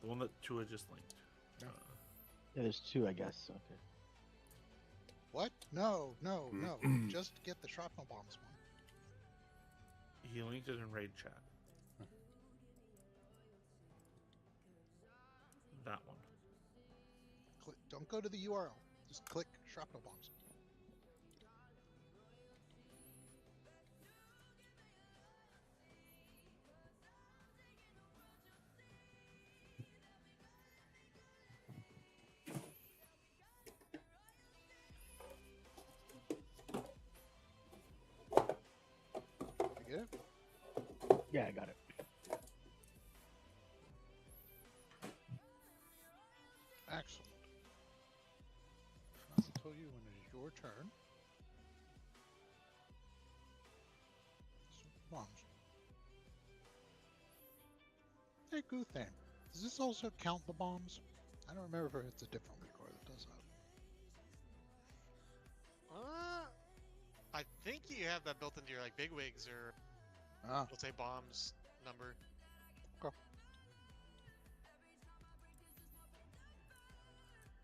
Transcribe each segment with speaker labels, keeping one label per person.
Speaker 1: The one that Chua just linked.
Speaker 2: Yeah.
Speaker 3: Yeah, there's two, I guess. Okay.
Speaker 2: What? No. Just get the shrapnel bombs one.
Speaker 1: He linked it in raid chat. That one.
Speaker 2: Don't go to the URL. Just click shrapnel bombs. You get it?
Speaker 3: Yeah, I got it.
Speaker 2: Excellent. I'll tell you when it is your turn. So, bombs. Hey, Guthan, does this also count the bombs? I don't remember if it's a different record that does that.
Speaker 4: I think you have that built into your like bigwigs or let's say bombs number.
Speaker 2: Okay.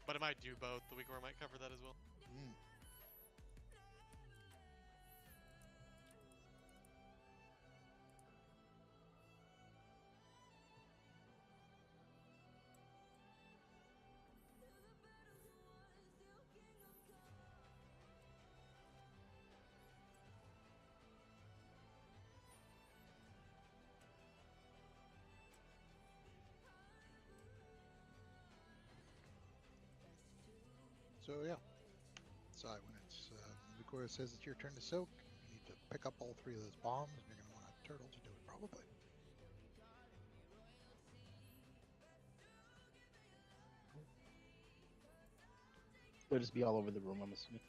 Speaker 4: But it might do both. The weak might cover that as well.
Speaker 2: Mm. So yeah. So when it's the recorder says it's your turn to soak, you need to pick up all three of those bombs, and you're going to want a turtle to do it, probably.
Speaker 3: They'll just be all over the room, I'm assuming.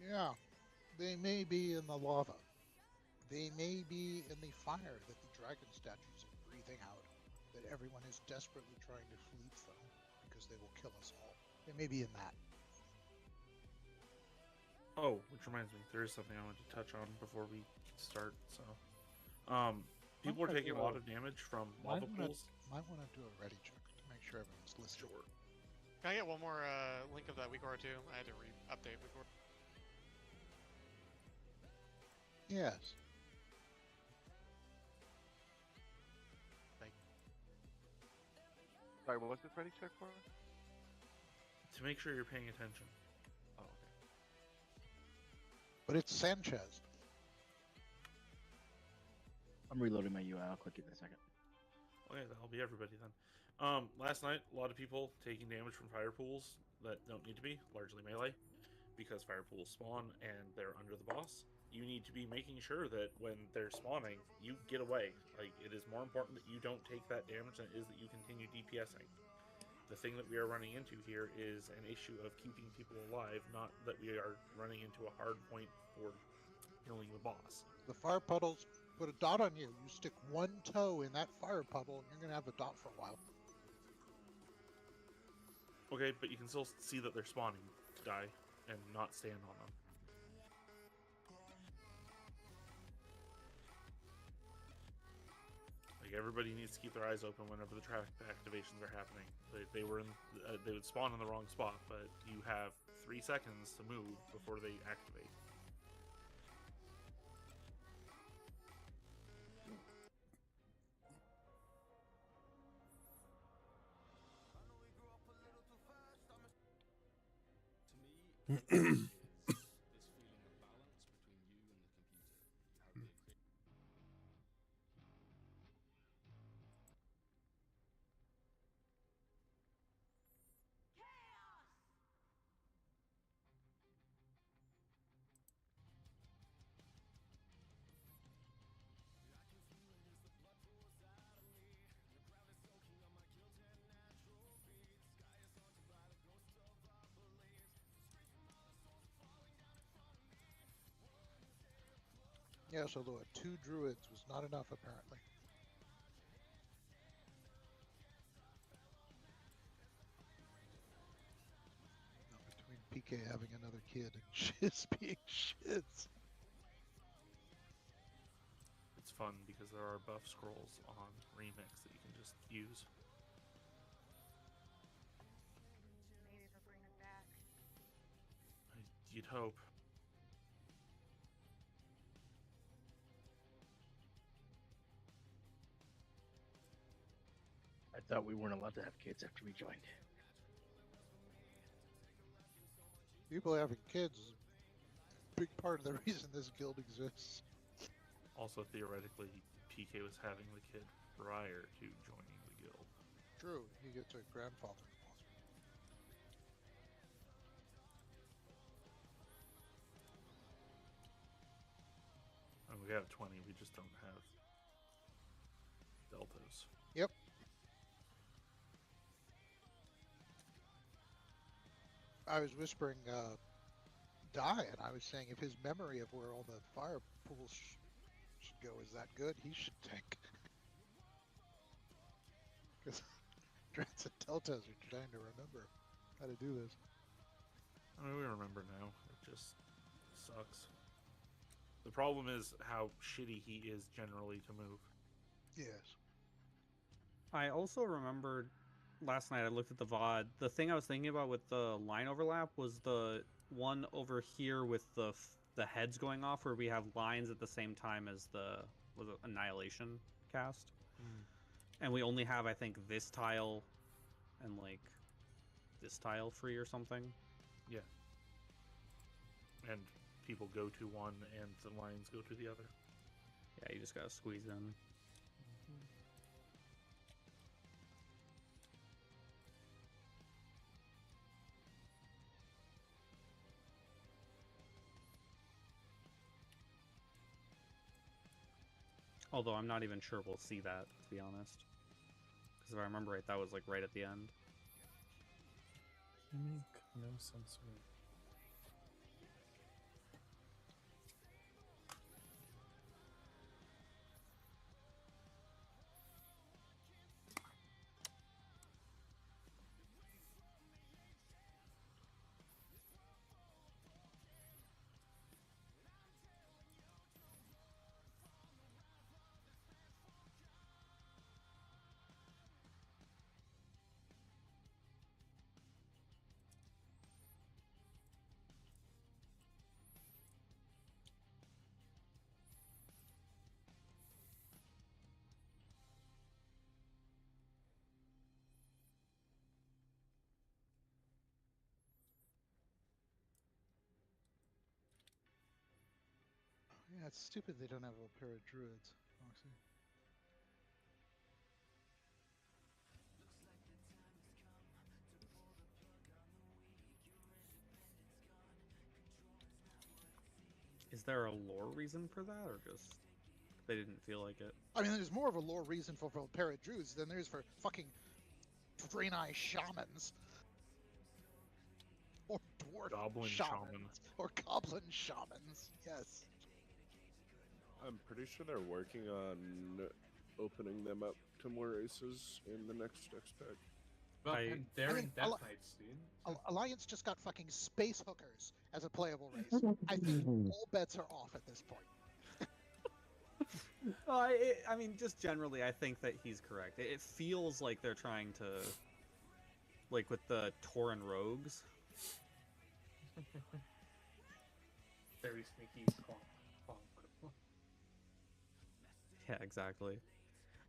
Speaker 2: Yeah, they may be in the lava. They may be in the fire that the dragon statues are breathing out, that everyone is desperately trying to flee from because they will kill us all. They may be in that.
Speaker 1: Oh, which reminds me, there is something I want to touch on before we start. So, people are taking a lot of damage from lava pools.
Speaker 2: Might want to do a ready check to make sure everyone's listening.
Speaker 1: Sure.
Speaker 4: Can I get one more link of that weak aura too? I had to update weak aura.
Speaker 2: Yes.
Speaker 5: Sorry, what was this ready check for?
Speaker 1: To make sure you're paying attention.
Speaker 5: Oh, okay.
Speaker 2: But it's Sanchez.
Speaker 3: I'm reloading my UI. I'll click it in a second.
Speaker 1: Okay, that'll be everybody then. Last night, a lot of people taking damage from fire pools that don't need to be, largely melee, because fire pools spawn and they're under the boss. You need to be making sure that when they're spawning, you get away. Like, it is more important that you don't take that damage than it is that you continue DPSing. The thing that we are running into here is an issue of keeping people alive, not that we are running into a hard point for killing the boss.
Speaker 2: The fire puddles put a dot on you. You stick one toe in that fire puddle, and you're going to have a dot for a while.
Speaker 1: Okay, but you can still see that they're spawning to die and not stand on them. Like, everybody needs to keep their eyes open whenever the traffic activations are happening. They would spawn in the wrong spot, but you have 3 seconds to move before they activate.
Speaker 6: This feeling of balance between you and the computer. You have the
Speaker 2: Yes, although 2 druids was not enough, apparently. Now, between PK having another kid and Shiz being Shiz.
Speaker 1: It's fun because there are buff scrolls on Remix that you can just use. You'd hope.
Speaker 3: I thought we weren't allowed to have kids after we joined.
Speaker 2: People having kids is a big part of the reason this guild exists.
Speaker 1: Also, theoretically, PK was having the kid prior to joining the guild.
Speaker 2: True, he gets a grandfather clause.
Speaker 1: And we have 20, we just don't have deltas.
Speaker 2: Yep. I was whispering Die, and I was saying if his memory of where all the fire pools should go is that good, he should tank. Because Drats and Deltas are trying to remember how to do this.
Speaker 1: I mean, we remember now. It just sucks. The problem is how shitty he is generally to move.
Speaker 2: Yes.
Speaker 7: I also remembered last night I looked at the VOD. The thing I was thinking about with the line overlap was the one over here with the heads going off, where we have lines at the same time as the Annihilation cast, and we only have, I think, this tile and like this tile free or something.
Speaker 1: Yeah. And people go to one and the lines go to the other.
Speaker 7: Yeah, you just gotta squeeze in. Although I'm not even sure we'll see that, to be honest. Because if I remember right, that was like right at the end.
Speaker 6: You make no sense to me.
Speaker 2: Yeah, it's stupid they don't have a pair of druids, Moxie.
Speaker 7: Is there a lore reason for that, or just they didn't feel like it?
Speaker 2: I mean, there's more of a lore reason for a pair of druids than there is for fucking Draenei shamans. Or dwarf
Speaker 1: Goblin
Speaker 2: shamans.
Speaker 1: shamans.
Speaker 2: Or goblin shamans, yes.
Speaker 5: I'm pretty sure they're working on opening them up to more races in the next pack.
Speaker 6: Well, they're
Speaker 2: I
Speaker 6: in
Speaker 2: mean,
Speaker 6: Death Knights, dude.
Speaker 2: Alliance just got fucking space hookers as a playable race. I think all bets are off at this point.
Speaker 7: I mean, just generally, I think that he's correct. It feels like they're trying to, like with the Tauren rogues.
Speaker 6: Very sneaky. Clonk.
Speaker 7: Yeah, exactly.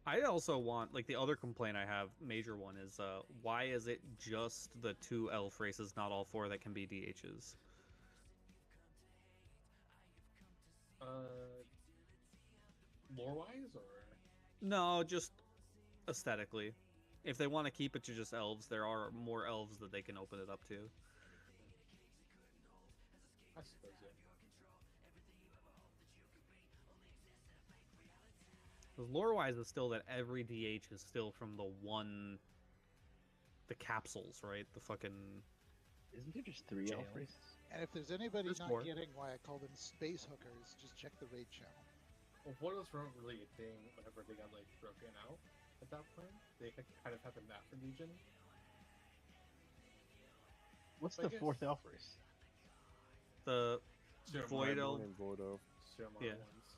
Speaker 7: I also want, like, the other complaint I have, major one, is why is it just the 2 elf races, not all 4, that can be DHs?
Speaker 6: Lore-wise, or?
Speaker 7: No, just aesthetically. If they want to keep it to just elves, there are more elves that they can open it up to.
Speaker 6: I suppose, yeah.
Speaker 7: Because lore-wise, it's still that every DH is still from the capsules, right? The fucking...
Speaker 3: Isn't there just 3 elf races?
Speaker 2: And if there's anybody
Speaker 7: There's
Speaker 2: not
Speaker 7: 4.
Speaker 2: getting why I call them space hookers, just check the raid channel.
Speaker 6: Well, what was really a thing whenever they got, like, broken out at that point? They kind of had the map region.
Speaker 3: What's
Speaker 6: So I
Speaker 3: the
Speaker 6: guess-
Speaker 3: 4th elf race?
Speaker 7: The Void Elf.
Speaker 5: Void Elf.
Speaker 6: Ceremonial
Speaker 7: Yeah.
Speaker 6: ones.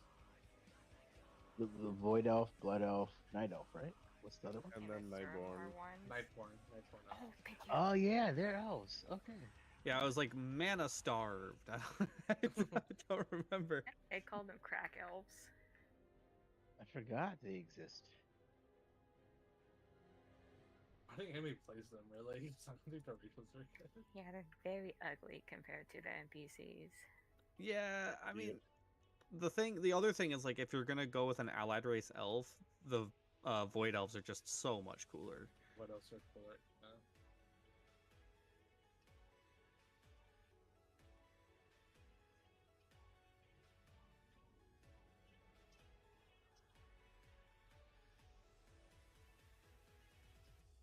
Speaker 3: The Void Elf, Blood Elf, Night Elf, right? What's the other one?
Speaker 5: And then Nightborn.
Speaker 6: Nightborn.
Speaker 8: Oh, thank you.
Speaker 3: Oh yeah, they're elves. Okay.
Speaker 7: Yeah, I was like mana starved. I don't remember.
Speaker 8: They called them crack elves.
Speaker 3: I forgot they exist.
Speaker 6: I think anybody plays them really. So I don't think the racials are good.
Speaker 8: Yeah, they're very ugly compared to the NPCs.
Speaker 7: Yeah, I mean, the other thing is like if you're gonna go with an allied race elf, the void elves are just so much cooler.
Speaker 6: What else are cooler?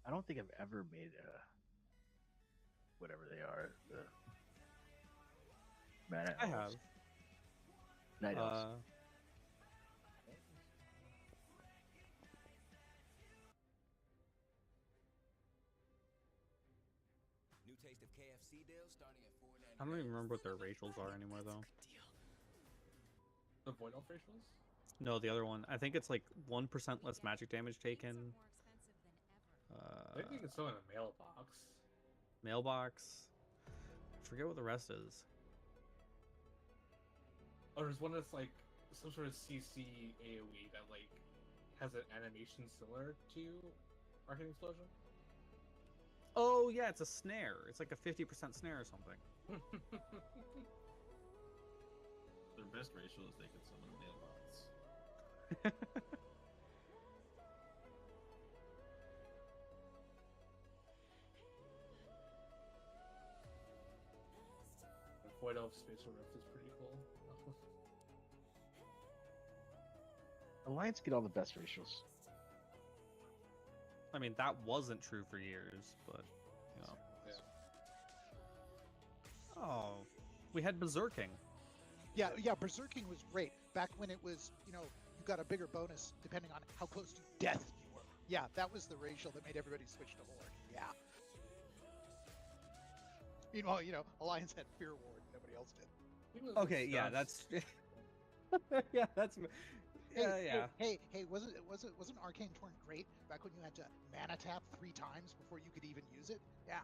Speaker 3: I don't think I've ever made whatever they are. The mana
Speaker 7: I
Speaker 3: elves.
Speaker 7: have.
Speaker 3: Night elves.
Speaker 9: New taste of KFC deal starting at $4.99.
Speaker 7: I don't even remember what their racials are anymore though.
Speaker 6: The void elf racials?
Speaker 7: No, the other one. I think it's like 1% less magic damage taken.
Speaker 6: I think you can sell in a mailbox.
Speaker 7: Mailbox. I forget what the rest is.
Speaker 6: Oh, there's one that's like some sort of CC AoE that like has an animation similar to Arcane Explosion.
Speaker 7: Oh yeah, it's a snare. It's like a 50% snare or something.
Speaker 10: Their best ratio is they can summon a mailbox.
Speaker 6: Void Elf Spatial Rift is pretty cool.
Speaker 3: Alliance get all the best ratios.
Speaker 7: I mean, that wasn't true for years, but you know.
Speaker 6: Yeah.
Speaker 7: Oh, we had berserking.
Speaker 2: Yeah, berserking was great back when it was, you got a bigger bonus depending on how close to death you were. Yeah, that was the racial that made everybody switch to Horde. Yeah. Meanwhile, Alliance had Fear Ward, nobody else did.
Speaker 7: Okay, yeah, that's yeah, that's
Speaker 2: Hey, wasn't Arcane Torrent great back when you had to mana tap 3 times before you could even use it? Yeah.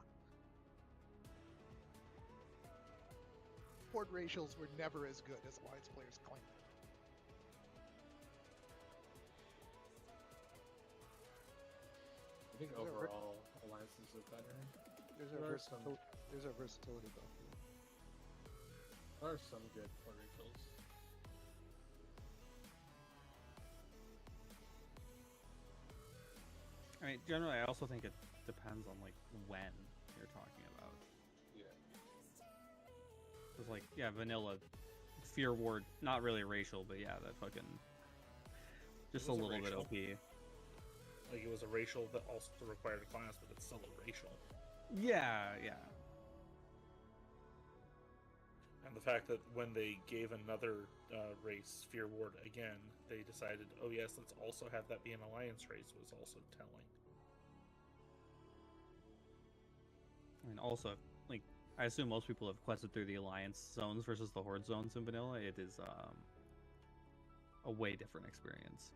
Speaker 2: Horde racials were never as good as Alliance players claim.
Speaker 6: I think overall alliances are better.
Speaker 2: There's a versatility buff.
Speaker 6: There are some good Horde racials.
Speaker 7: I mean, generally, I also think it depends on like when you're talking about.
Speaker 6: Yeah.
Speaker 7: Because like, yeah, vanilla, Fear Ward, not really racial, but yeah, that fucking just a little bit OP.
Speaker 1: Like it was a racial that also required a class, but it's still a racial.
Speaker 7: Yeah, yeah.
Speaker 1: And the fact that when they gave another race Fear Ward again, they decided, oh yes, let's also have that be an Alliance race, was also telling.
Speaker 7: And also, like, I assume most people have quested through the Alliance zones versus the Horde zones in vanilla. It is a way different experience.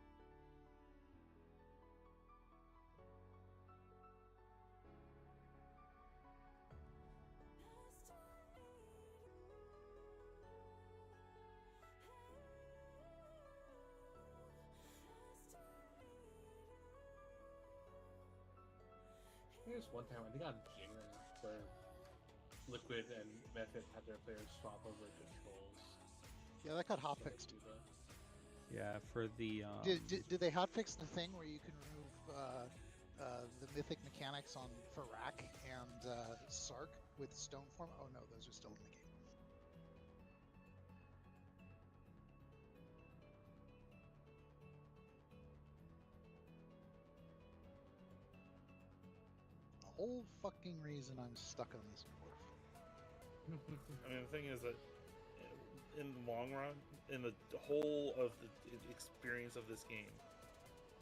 Speaker 6: There's one time I think on Jiren where Liquid and Method had their players swap over controls.
Speaker 2: Yeah, that got hotfixed.
Speaker 7: Yeah, for the
Speaker 2: Did they hotfix the thing where you can remove the mythic mechanics on Farak and Sark with stone form? Oh no, those are still in the game. The whole fucking reason I'm stuck on this dwarf.
Speaker 1: I mean, the thing is that in the long run, in the whole of the experience of this game,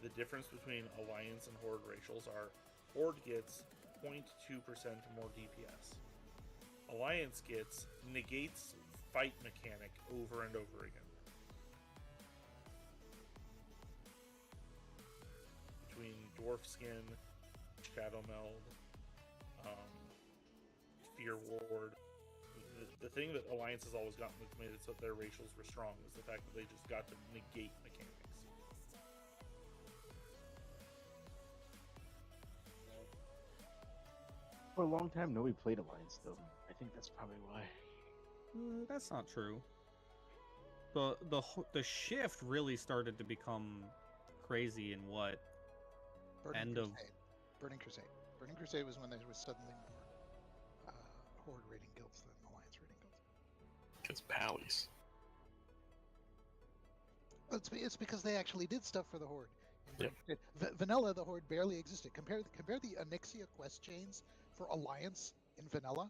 Speaker 1: the difference between Alliance and Horde racials are Horde gets 0.2% more DPS. Alliance negates fight mechanic over and over again. Between Dwarf Skin, Shadow Meld, Fear Ward, the thing that Alliance has always gotten with made it so that their racials were strong is the fact that they just got to negate mechanics.
Speaker 3: For a long time, nobody played Alliance, though. I think that's probably why.
Speaker 7: That's not true. The shift really started to become crazy in what?
Speaker 2: Burning Crusade. Burning Crusade was when there was suddenly more Horde raiding guilds than Alliance raiding guilds.
Speaker 11: Because Pallies.
Speaker 2: It's because they actually did stuff for the Horde.
Speaker 11: Yep.
Speaker 2: Vanilla, the Horde barely existed. Compare the Onyxia quest chains for Alliance in Vanilla.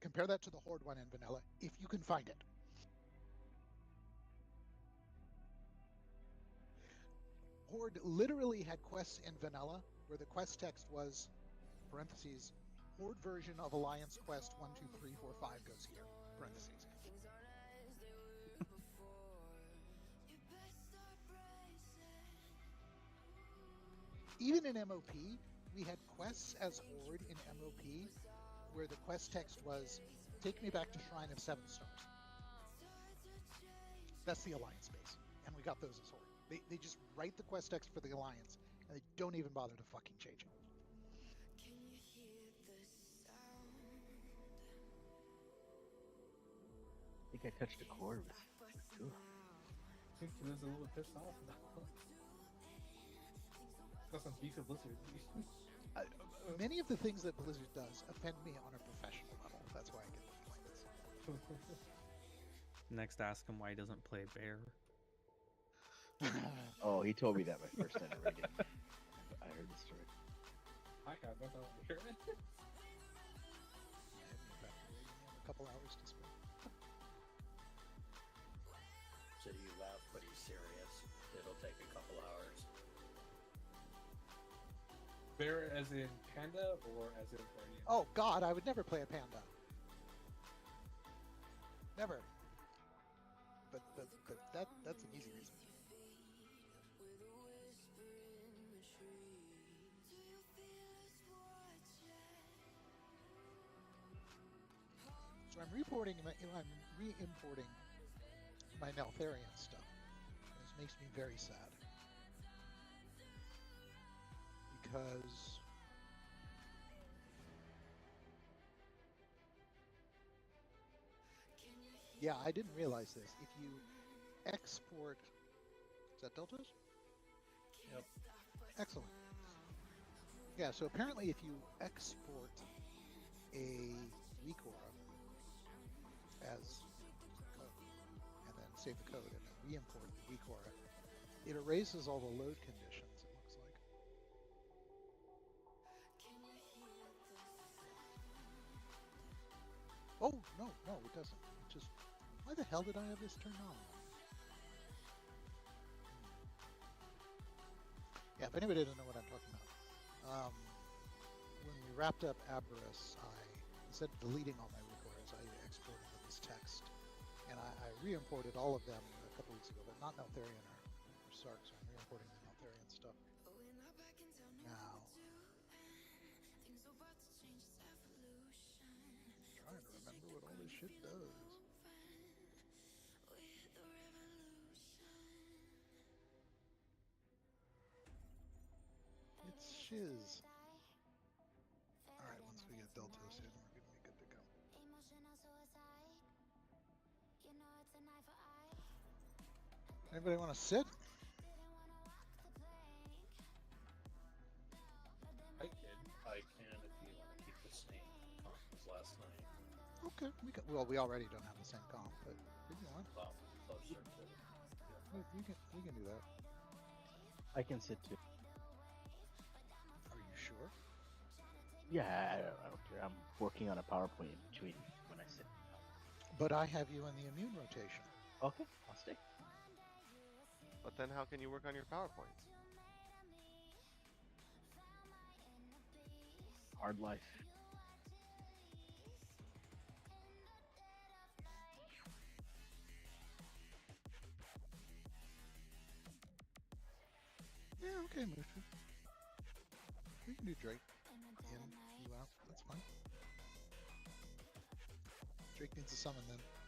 Speaker 2: Compare that to the Horde one in Vanilla, if you can find it. Horde literally had quests in Vanilla where the quest text was, parentheses, Horde version of Alliance quest 1, 2, 3, 4, 5 goes here, parentheses. Even in MOP, we had quests as Horde in MOP where the quest text was, take me back to Shrine of 7 Stars. That's the Alliance base, and we got those as Horde. They just write the quest text for the Alliance, and they don't even bother to fucking change it.
Speaker 3: I think I touched a chord with two.
Speaker 6: I think he was a little pissed off now. Got some beef with Blizzard.
Speaker 2: Many of the things that Blizzard does offend me on a professional level. That's why I get the complaints.
Speaker 7: Next, ask him why he doesn't play Bear.
Speaker 3: Oh, he told me that my first night at Reagan. I heard the story.
Speaker 6: I got that over here.
Speaker 2: A couple hours to spend.
Speaker 12: So you laugh, but he's serious. It'll take a couple hours.
Speaker 6: Bear as in panda or as in guardian?
Speaker 2: Oh God, I would never play a panda. Never. But that's an easy reason. So I'm re-importing my Neltharion stuff. This makes me very sad. Because yeah, I didn't realize this. If you export, is that Deltas?
Speaker 12: Yep.
Speaker 2: Excellent. Yeah, so apparently if you export a Recora as code, and then save the code, and then re-import the Recora, it erases all the load conditions, it looks like. Oh, no, it doesn't. It just, why the hell did I have this turned on? Yeah, if anybody doesn't know what I'm talking about, when we wrapped up Aberrus, instead of deleting all my records, I exported them as text. And I re-imported all of them a couple weeks ago, but not Neltharion or Sark, so I'm re-importing the Neltharion stuff now. Trying to remember what all this shit does. It's shiz. Alright, once we get Deltas in, we're gonna be good to go. Anybody want to sit?
Speaker 12: I can if you want to keep the same comp as last night.
Speaker 2: Okay, well, we already don't have the same comp, but if you want,
Speaker 12: Well, closer to
Speaker 2: we can do that.
Speaker 3: I can sit too.
Speaker 2: Are you sure?
Speaker 3: Yeah, I don't care. I'm working on a PowerPoint in between when I sit.
Speaker 2: But I have you in the immune rotation.
Speaker 3: Okay, I'll stay.
Speaker 13: But then how can you work on your PowerPoints?
Speaker 3: Hard life.
Speaker 2: Yeah, okay, Mushu. We can do Drake in, you out. That's fine. Drake Needs to summon then.